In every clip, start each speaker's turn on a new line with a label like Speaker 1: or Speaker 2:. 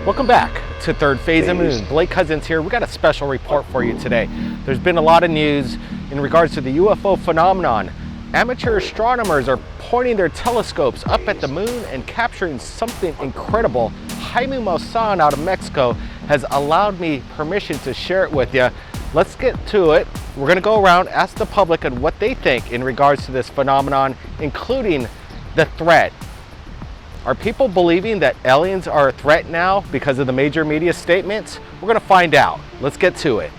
Speaker 1: Welcome back to Third Phase of Moon. Blake Cousins here. We got a special report for you today. There's been a lot of news in regards to the UFO phenomenon. Amateur astronomers are pointing their telescopes up at the moon and capturing something incredible. Jaime Maussan out of Mexico has allowed me permission to share it with you. Let's get to it. We're going to go around, ask the public on what they think in regards to this phenomenon, including the threat. Are people believing that aliens are a threat now because of the major media statements? We're going to find out. Let's get to it.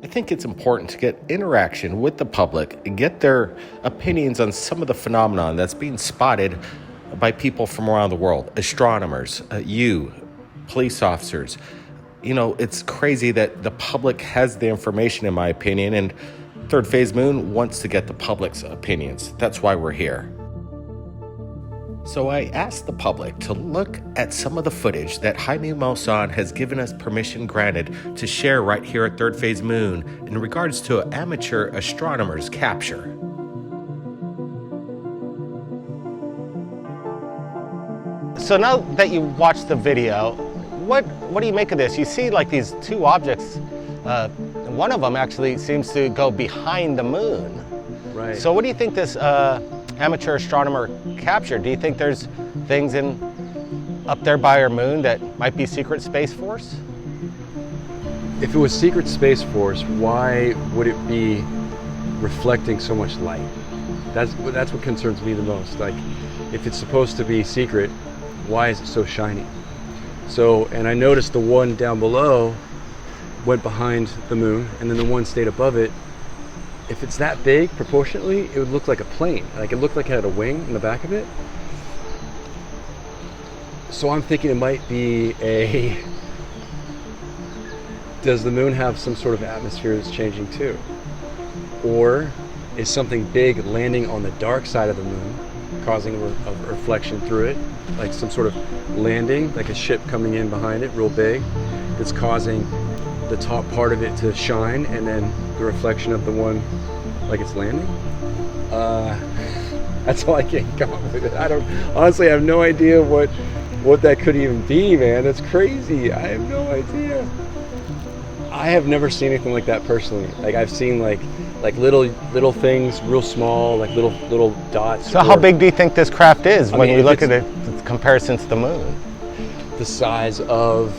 Speaker 1: I think it's important to get interaction with the public and get their opinions on some of the phenomenon that's being spotted by people from around the world. Astronomers, you, police officers. You know, it's crazy that the public has the information, in my opinion, and Third Phase Moon wants to get the public's opinions. That's why we're here. So I asked the public to look at some of the footage that Jaime Maussan has given us permission granted to share right here at Third Phase Moon in regards to an amateur astronomer's capture. So now that you watched the video, what do you make of this? You see like these two objects, one of them actually seems to go behind the moon.
Speaker 2: Right.
Speaker 1: So what do you think this amateur astronomer captured? Do you think there's things up there by our moon that might be secret Space Force?
Speaker 2: If it was secret Space Force, why would it be reflecting so much light? That's what concerns me the most. Like, if it's supposed to be secret, why is it so shiny? So, and I noticed the one down below went behind the moon, and then the one stayed above it. If it's that big, proportionately, it would look like a plane. Like, it looked like it had a wing in the back of it. So I'm thinking it might be does the moon have some sort of atmosphere that's changing too? Or is something big landing on the dark side of the moon, causing a reflection through it? Like some sort of landing, like a ship coming in behind it, real big, that's causing the top part of it to shine, and then the reflection of the one like it's landing. That's all I can come up with. I don't honestly have no idea what that could even be, man. That's crazy. I have no idea. I have never seen anything like that personally. Like, I've seen like little things, real small, like little dots.
Speaker 1: So how big do you think this craft is when you look at it in comparison to the moon?
Speaker 2: The size of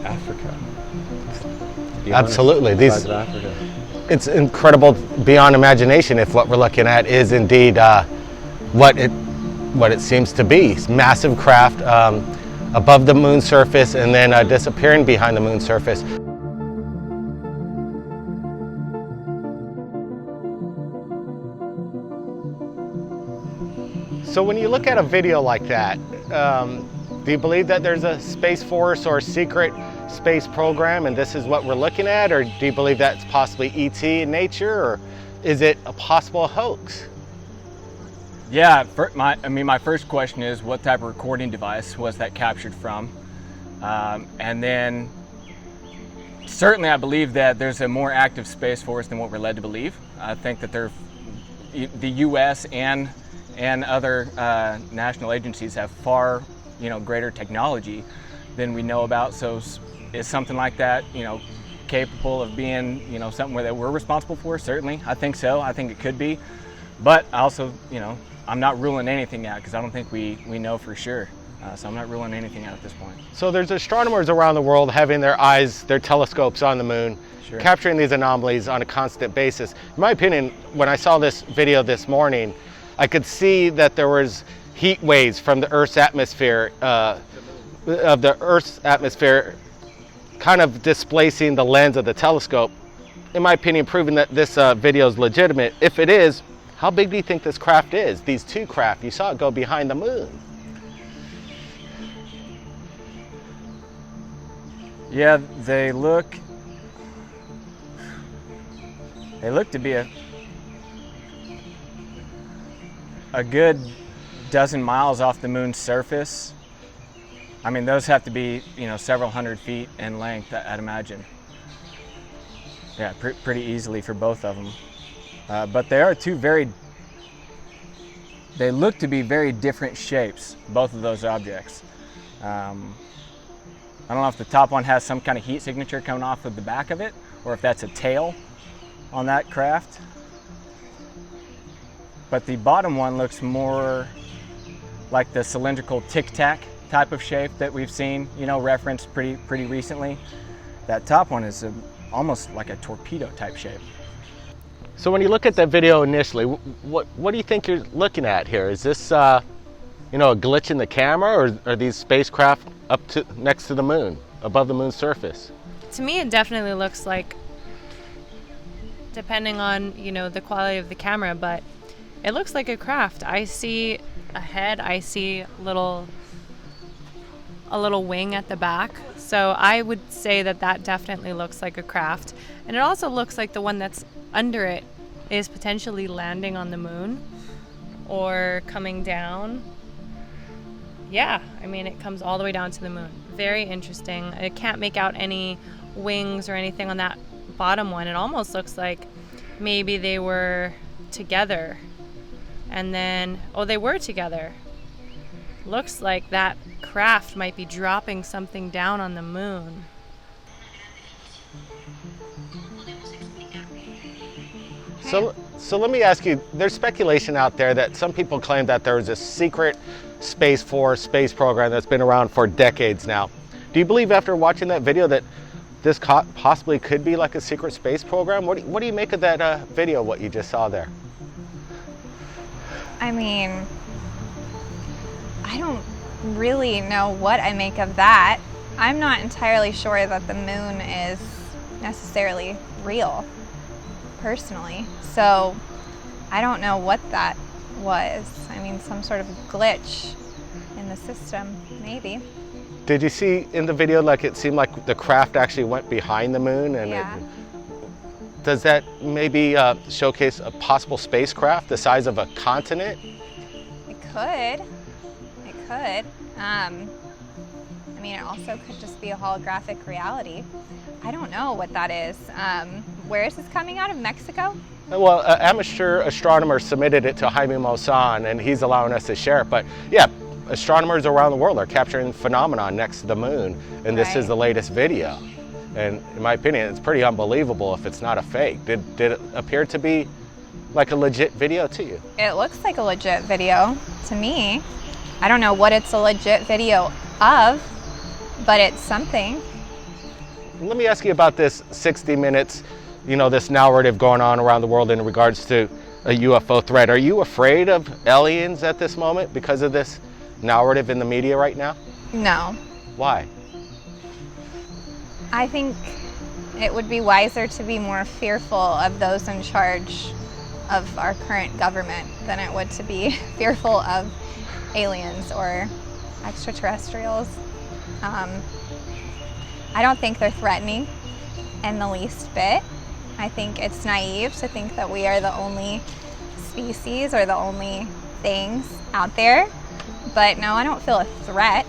Speaker 2: Africa.
Speaker 1: Absolutely.
Speaker 2: The size of Africa.
Speaker 1: It's incredible beyond imagination if what we're looking at is indeed what it seems to be. It's massive craft above the moon surface and then disappearing behind the moon surface. So when you look at a video like that, do you believe that there's a Space Force or secret space program and this is what we're looking at? Or do you believe that's possibly ET in nature, or is it a possible hoax?
Speaker 3: Yeah, my first question is, what type of recording device was that captured from? And then certainly I believe that there's a more active Space Force than what we're led to believe. I think that the US and other national agencies have far greater technology than we know about. So is something like that capable of being something that we're responsible for? Certainly, I think so. I think it could be, but also I'm not ruling anything out because I don't think we know for sure. So I'm not ruling anything out at this point.
Speaker 1: So there's astronomers around the world having their telescopes on the moon,
Speaker 3: sure, capturing
Speaker 1: these anomalies on a constant basis. In my opinion, when I saw this video this morning, I could see that there was heat waves from the Earth's atmosphere, kind of displacing the lens of the telescope. In my opinion, proving that this video is legitimate. If it is, how big do you think this craft is? These two craft, you saw it go behind the moon.
Speaker 3: Yeah, they look to be a good dozen miles off the moon's surface. I mean, those have to be, several hundred feet in length, I'd imagine. Yeah, pretty easily for both of them. But they are two very they look to be very different shapes, both of those objects. I don't know if the top one has some kind of heat signature coming off of the back of it, or if that's a tail on that craft. But the bottom one looks more like the cylindrical tic-tac type of shape that we've seen, referenced pretty recently. That top one is almost like a torpedo type shape.
Speaker 1: So when you look at that video initially, what do you think you're looking at here? Is this a glitch in the camera, or are these spacecraft up to next to the moon, above the moon's surface?
Speaker 4: To me, it definitely looks like, depending on the quality of the camera, but it looks like a craft. I see a head, I see a little wing at the back. So I would say that definitely looks like a craft. And it also looks like the one that's under it is potentially landing on the moon or coming down. Yeah, I mean, it comes all the way down to the moon. Very interesting. I can't make out any wings or anything on that bottom one. It almost looks like maybe they were together. And then, they were together. Looks like that craft might be dropping something down on the moon.
Speaker 1: So let me ask you, there's speculation out there that some people claim that there was a secret Space Force space program that's been around for decades now. Do you believe after watching that video that this possibly could be like a secret space program? What do you make of that video, what you just saw there?
Speaker 5: I mean, I don't really know what I make of that. I'm not entirely sure that the moon is necessarily real, personally. So I don't know what that was. I mean, some sort of glitch in the system, maybe.
Speaker 1: Did you see in the video, like it seemed like the craft actually went behind the moon? And
Speaker 5: yeah.
Speaker 1: Does that maybe showcase a possible spacecraft the size of a continent?
Speaker 5: It could. It could. I mean, it also could just be a holographic reality. I don't know what that is. Where is this coming out of? Mexico?
Speaker 1: Well, an amateur astronomer submitted it to Jaime Maussan, and he's allowing us to share it. But yeah, astronomers around the world are capturing phenomenon next to the moon, and this is the latest video. And in my opinion, it's pretty unbelievable if it's not a fake. Did it appear to be like a legit video to you?
Speaker 5: It looks like a legit video to me. I don't know what it's a legit video of, but it's something.
Speaker 1: Let me ask you about this 60 minutes, this narrative going on around the world in regards to a UFO threat. Are you afraid of aliens at this moment because of this narrative in the media right now?
Speaker 5: No.
Speaker 1: Why?
Speaker 5: I think it would be wiser to be more fearful of those in charge of our current government than it would to be fearful of aliens or extraterrestrials. I don't think they're threatening in the least bit. I think it's naive to think that we are the only species or the only things out there. But no, I don't feel a threat.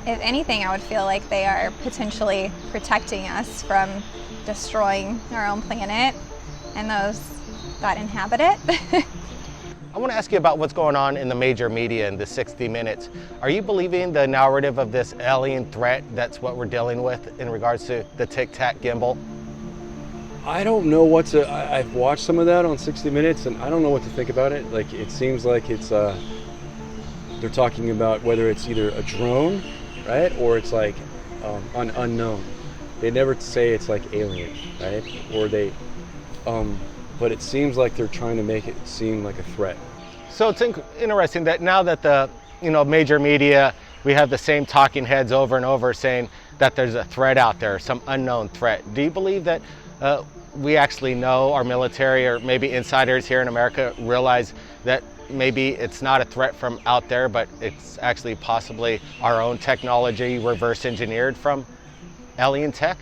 Speaker 5: If anything, I would feel like they are potentially protecting us from destroying our own planet and those that inhabit it.
Speaker 1: I want to ask you about what's going on in the major media in the 60 minutes. Are you believing the narrative of this alien threat? That's what we're dealing with in regards to the Tic Tac gimbal?
Speaker 2: I don't know I've watched some of that on 60 Minutes, and I don't know what to think about it. Like, it seems like it's, they're talking about whether it's either a drone, right, or it's like an unknown. They never say it's like alien, right? Or they, but it seems like they're trying to make it seem like a threat.
Speaker 1: So it's interesting that now that the major media, we have the same talking heads over and over saying that there's a threat out there, some unknown threat. Do you believe that we actually know, our military or maybe insiders here in America realize that maybe it's not a threat from out there, but it's actually possibly our own technology reverse engineered from alien tech?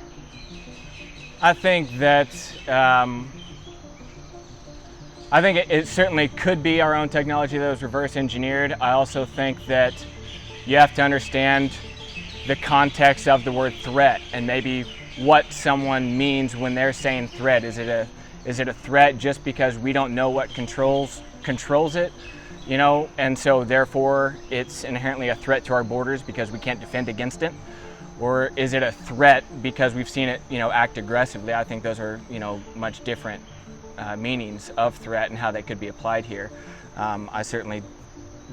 Speaker 3: I think that it certainly could be our own technology that was reverse engineered. I also think that you have to understand the context of the word threat and maybe what someone means when they're saying threat. Is it a threat just because we don't know what controls it? and so therefore it's inherently a threat to our borders because we can't defend against it? Or is it a threat because we've seen it, act aggressively? I think those are, much different meanings of threat and how they could be applied here. I certainly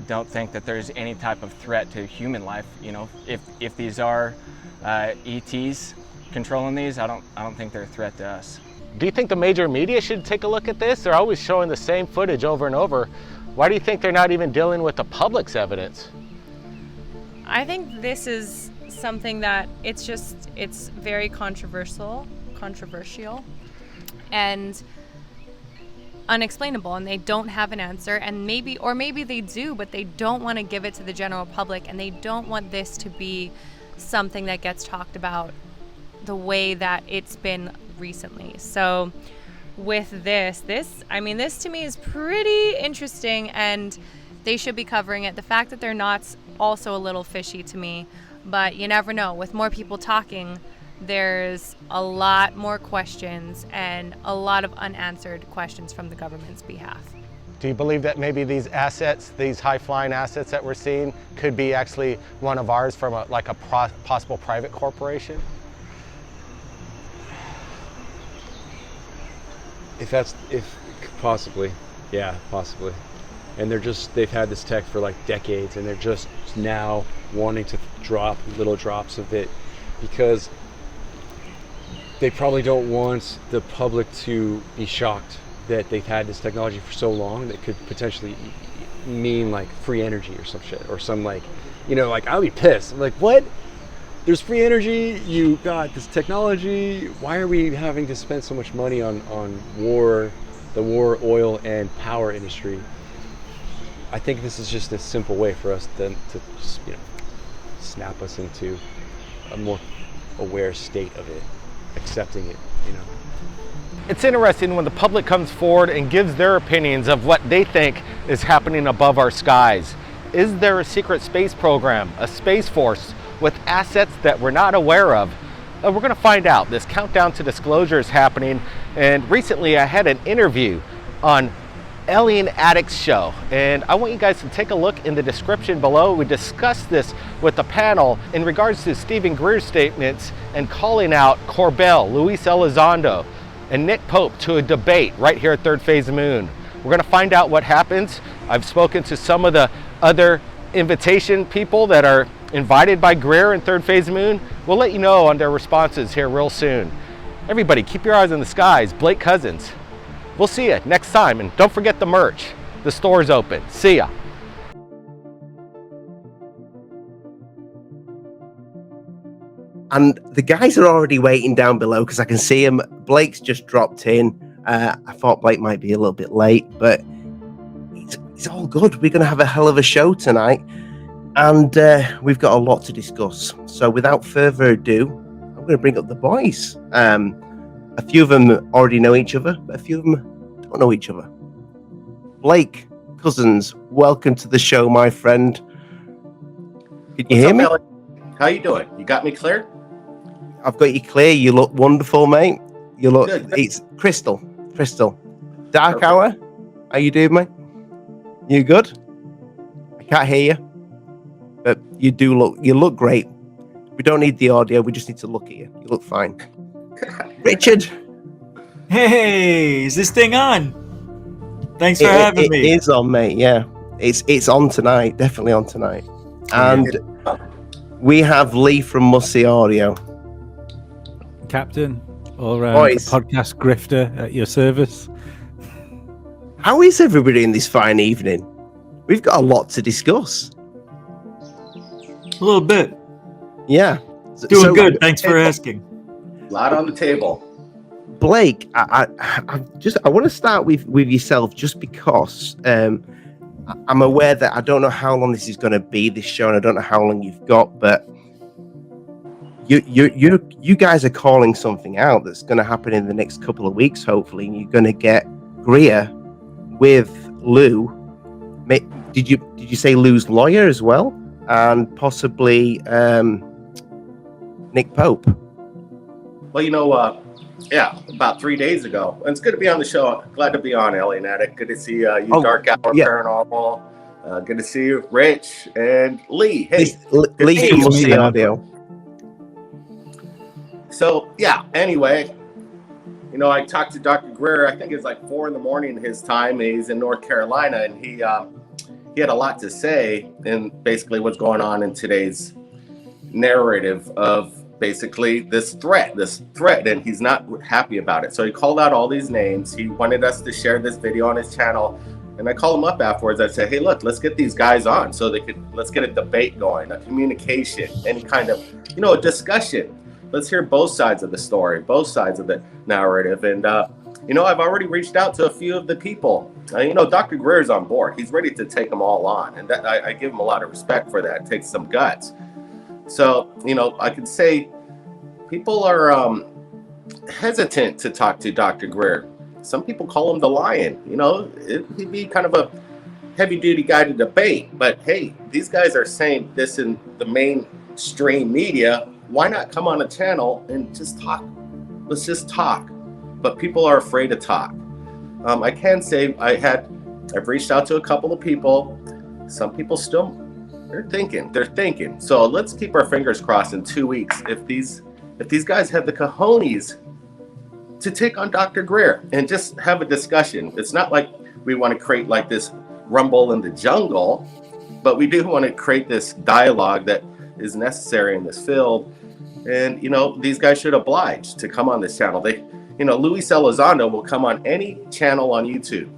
Speaker 3: don't think that there's any type of threat to human life. If these are ETs controlling these, I don't think they're a threat to us.
Speaker 1: Do you think the major media should take a look at this? They're always showing the same footage over and over. Why do you think they're not even dealing with the public's evidence?
Speaker 4: I think this is something that it's very controversial and unexplainable, and they don't have an answer, and maybe they do, but they don't want to give it to the general public, and they don't want this to be something that gets talked about the way that it's been recently. So with this to me is pretty interesting, and they should be covering it. The fact that they're not also a little fishy to me, but you never know. With more people talking, there's a lot more questions and a lot of unanswered questions from the government's behalf.
Speaker 1: Do you believe that maybe these assets, these high-flying assets that we're seeing, could be actually one of ours from a possible private corporation?
Speaker 2: If possibly, yeah, possibly. And they've had this tech for like decades, and they're just now wanting to drop little drops of it because they probably don't want the public to be shocked that they've had this technology for so long that could potentially mean like free energy or some shit, or some like I'll be pissed. I'm like, what? There's free energy, you got this technology, why are we having to spend so much money on the war, oil, and power industry? I think this is just a simple way for us to just, snap us into a more aware state of it, accepting it,
Speaker 1: It's interesting when the public comes forward and gives their opinions of what they think is happening above our skies. Is there a secret space program, a space force with assets that we're not aware of? We're going to find out. This countdown to disclosure is happening, and recently I had an interview on Alien Addict's show, and I want you guys to take a look in the description below. We discussed this with the panel in regards to Stephen Greer's statements and calling out Corbell, Luis Elizondo, and Nick Pope to a debate right here at Third Phase of Moon. We're going to find out what happens. I've spoken to some of the other invitation people that are invited by Greer and Third Phase of Moon. We'll let you know on their responses here real soon. Everybody, keep your eyes on the skies. Blake Cousins. We'll see you next time, and don't forget the merch. The store's open. See ya.
Speaker 6: And the guys are already waiting down below because I can see him. Blake's just dropped in. I thought Blake might be a little bit late, but it's all good. We're going to have a hell of a show tonight, and we've got a lot to discuss. So without further ado, I'm going to bring up the boys. A few of them already know each other, but a few of them don't know each other. Blake Cousins, welcome to the show, my friend. Can you hear me?
Speaker 7: Ellie? How you doing? You got me clear?
Speaker 6: I've got you clear. You look wonderful, mate. You look.
Speaker 7: Good.
Speaker 6: It's Crystal. Dark
Speaker 7: Perfect.
Speaker 6: Hour. How you doing, mate? You good? I can't hear you, but you do look. You look great. We don't need the audio. We just need to look at you. You look fine. Richard.
Speaker 8: Hey, is this thing on? Thanks for having me.
Speaker 6: It is on, mate. Yeah, it's on tonight. Definitely on tonight. And we have Lee from Mussy Audio.
Speaker 9: Captain, all around
Speaker 6: Boys.
Speaker 9: podcast grifter at your service.
Speaker 6: How is everybody in this fine evening? We've got a lot to discuss.
Speaker 8: A little bit.
Speaker 6: Yeah.
Speaker 8: Doing good. Thanks for asking.
Speaker 7: A lot on the table.
Speaker 6: Blake, I want to start with yourself just because I'm aware that I don't know how long this is going to be, this show, and I don't know how long you've got, but you guys are calling something out that's going to happen in the next couple of weeks, hopefully, and you're going to get Greer with Lou. Did you say Lou's lawyer as well, and possibly Nick Pope?
Speaker 7: Well, about 3 days ago. And it's good to be on the show. Glad to be on, Alien Addict. Good to see you, Dark Hour
Speaker 6: yeah.
Speaker 7: Paranormal, Good to see you, Rich and Lee. Hey,
Speaker 6: Lee
Speaker 9: see
Speaker 6: from
Speaker 9: you,
Speaker 6: Musty
Speaker 9: man.
Speaker 6: Audio.
Speaker 7: so yeah. Anyway, I talked to Dr. Greer. I think it's like 4 a.m. his time. He's in North Carolina, and he had a lot to say in basically what's going on in today's narrative of basically this threat, and he's not happy about it. So he called out all these names. He wanted us to share this video on his channel, and I called him up afterwards. I said, hey, look, let's get these guys on so let's get a debate going, a communication, any kind of, a discussion. Let's hear both sides of the story, both sides of the narrative. And, I've already reached out to a few of the people. Dr. Greer's on board. He's ready to take them all on. And that, I give him a lot of respect for that. It takes some guts. So, I could say people are hesitant to talk to Dr. Greer. Some people call him the lion. He'd be kind of a heavy-duty guy to debate. But, hey, these guys are saying this in the mainstream media. Why not come on a channel and just talk? Let's just talk. But people are afraid to talk. I can say I've reached out to a couple of people. Some people still, they're thinking. So let's keep our fingers crossed in 2 weeks. If these guys have the cojones to take on Dr. Greer and just have a discussion. It's not like we want to create like this rumble in the jungle, but we do want to create this dialogue that is necessary in this field. And, these guys should oblige to come on this channel. Luis Elizondo will come on any channel on YouTube.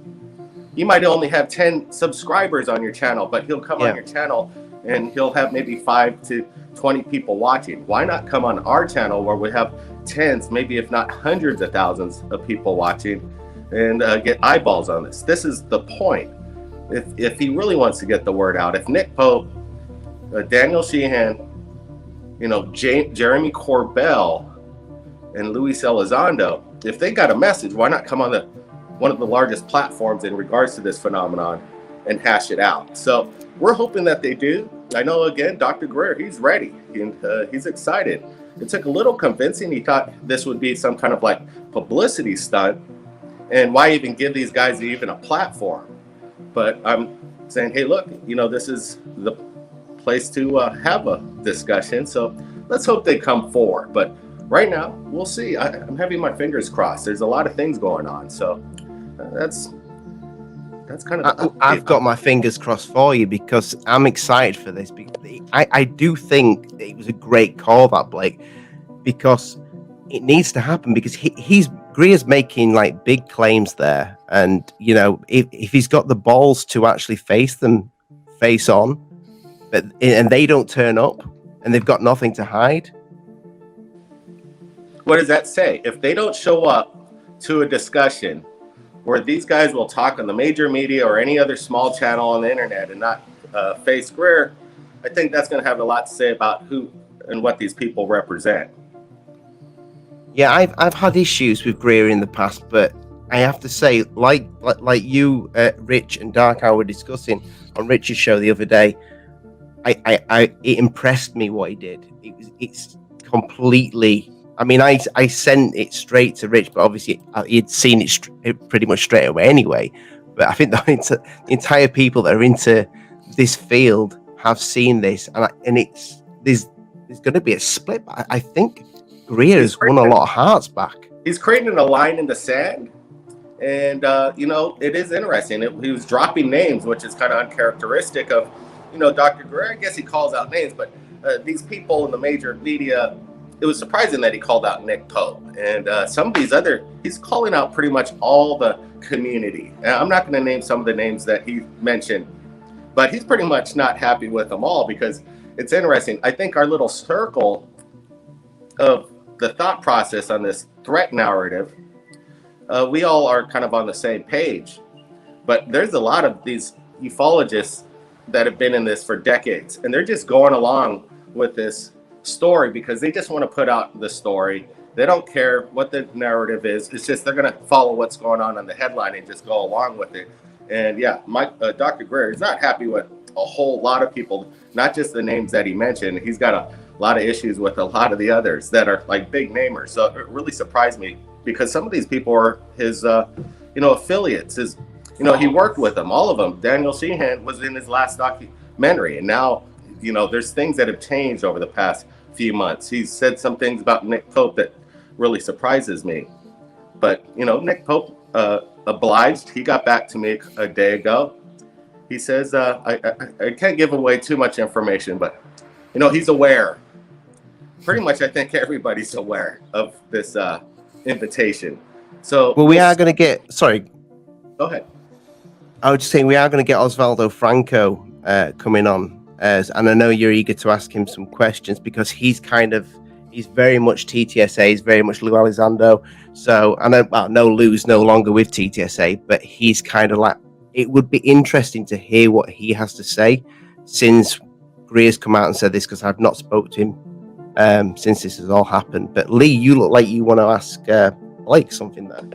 Speaker 7: You might only have 10 subscribers on your channel, but he'll come on your channel and he'll have maybe 5 to 20 people watching. Why not come on our channel where we have tens, maybe if not hundreds of thousands of people watching and get eyeballs on this? This is the point. If he really wants to get the word out, if Nick Pope, Daniel Sheehan, Jeremy Corbell, and Luis Elizondo, if they got a message, why not come on one of the largest platforms in regards to this phenomenon and hash it out? So we're hoping that they do. I know, again, Dr. Greer, he's ready and he's excited. It took a little convincing. He thought this would be some kind of like publicity stunt, and why even give these guys even a platform? But I'm saying, hey, look, this is the place to have a discussion. So let's hope they come forward. But right now, we'll see. I'm having my fingers crossed. There's a lot of things going on. So that's kind of.
Speaker 6: I've got my fingers crossed for you because I'm excited for this. I do think it was a great call, that Blake, because it needs to happen, because Greer's making like big claims there, and if he's got the balls to actually face on, and they don't turn up, and they've got nothing to hide.
Speaker 7: What does that say? If they don't show up to a discussion where these guys will talk on the major media or any other small channel on the internet and not face Greer, I think that's going to have a lot to say about who and what these people represent.
Speaker 6: Yeah, I've had issues with Greer in the past, but I have to say, like you, Rich and Dark, I were discussing on Rich's show the other day, it impressed me what he did. It's completely. I mean, I sent it straight to Rich, but obviously he'd seen it pretty much straight away anyway. But I think the entire people that are into this field have seen this, and there's going to be a split. I think Greer has won a lot of hearts back.
Speaker 7: He's creating a line in the sand, and it is interesting. He was dropping names, which is kind of uncharacteristic of Dr. Greer. I guess he calls out names, but these people in the major media. It was surprising that he called out Nick Pope and some of these he's calling out pretty much all the community. And I'm not going to name some of the names that he mentioned, but he's pretty much not happy with them all, because it's interesting. I think our little circle of the thought process on this threat narrative, we all are kind of on the same page, but there's a lot of these ufologists that have been in this for decades, and they're just going along with this story because they just want to put out the story. They don't care what the narrative is. It's just they're going to follow what's going on the headline and just go along with it. And yeah, Dr. Greer is not happy with a whole lot of people, not just the names that he mentioned. He's got a lot of issues with a lot of the others that are like big namers. So it really surprised me, because some of these people are his affiliates, his he worked with them, all of them. Daniel Sheehan was in his last documentary, and now, there's things that have changed over the past few months. He's said some things about Nick Pope that really surprises me. But, Nick Pope obliged. He got back to me a day ago. He says, I can't give away too much information, but, he's aware. Pretty much, I think everybody's aware of this invitation. So,
Speaker 6: Well, we are going to get. Sorry,
Speaker 7: go ahead.
Speaker 6: I was just saying we are going to get Osvaldo Franco coming on, and I know you're eager to ask him some questions because he's very much TTSA, he's very much Lou Elizondo. So I know Lou's no longer with TTSA, but he's kind of like, it would be interesting to hear what he has to say since Greer's come out and said this, because I've not spoke to him since this has all happened. But Lee, you look like you want to ask Blake something there.